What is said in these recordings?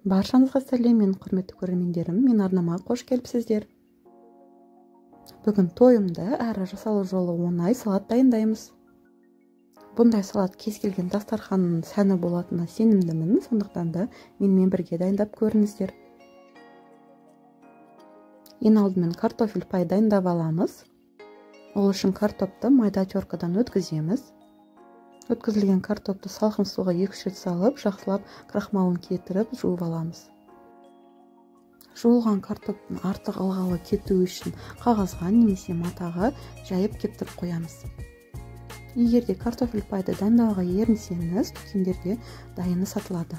Баршаңызға сәлем, мен құрметті көрермендерім, мен арнама қош келіпсіздер. Бүгін тойымды әрі жасалу жолы оңай салат дайындаймыз. Бұндай салат кез келген дастарханның сәні болатынына сенімдімін, сондықтан да менімен бірге дайындап көріңіздер. Ең алдымен картофель пай дайындап аламыз. Ол үшін картопты майда теркадан өткіземіз. Өткізілген картопты салқын суға 2 рет салып, жақсылап крахмалын кетіріп жуып аламыз. Жуылған картоптың артық ылғалы кету үшін қағазға немесе матаға жайып кептіріп қоямыз. Егерде картофель пайды дайындауға ерінсеңіз, дүкендерде дайыны сатылады.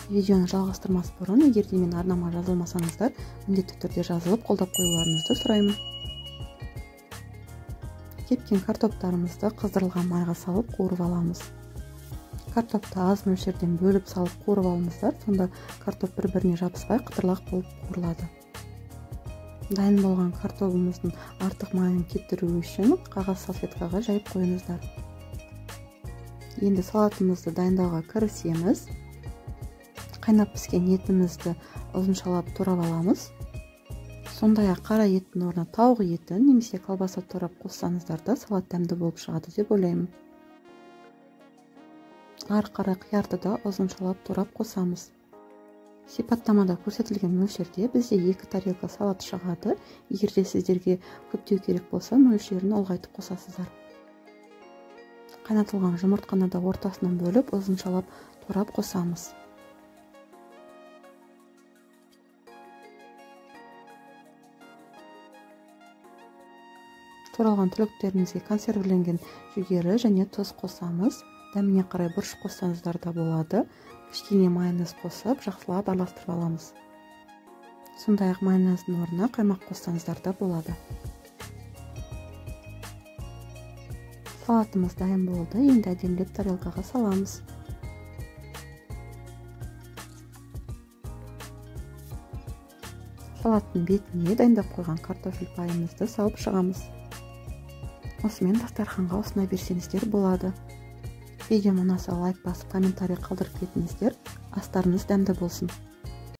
Видеоны жалғастырмас бұрын, егерде мен арнама жазылмасаңыздар, міндетті түрде жазылып қолдап қоюларыңызды сұраймын. Кепкен картоптарымызды қыздырылған майға салып қуырып аламыз. Картопты аз мөлшерден бөліп салып қуырып алыңыздар, сонда картоп бір-біріне жабыспай қытырлақ болып қуырылады. Дайын болған картопымыздың артық майын кетіру үшін қағаз салфеткаға жайып қойыңыздар. Енді салатымызды дайындауға кірісеміз. Қайнап піскен етімізді ұзыншалап турап аламыз. Сондай-ақ қара еттің орнына тауық етін немесе колбаса турап қоссаңыздар да салат дәмді болып шығады деп ойлаймын. Ары қарай қиярды да ұзыншалап турап қосамыз. Сипаттамада көрсетілген мөлшерде бізде 2 тарелка салат шығады. Егерде сіздерге көптеу керек болса, мөлшерін ұлғайтып қосасыздар. Қайнатылған жұмыртқаны да ортасынан бөліп ұзыншалап турап қосамыз. Туралған түліктерімізге консервіленген жүгері және тұз қосамыз. Дәміне қарай бұрыш қоссаңыздар да болады. Кішкене майонез қосып, жақсылап араластырып аламыз. Сондай-ақ майонездің орнына қаймақ қоссаңыздар да болады. Салатымыз дайын болды. Енді әдемілеп тарелкаға саламыз. Салаттың бетіне дайындап қойған картофель пайымызды салып шығамыз. Осымен дастарханға ұсына берсеңіздер болады. Видео ұнаса лайк басып, комментарий қалдырып кетіңіздер. Астарыңыз дәмді болсын.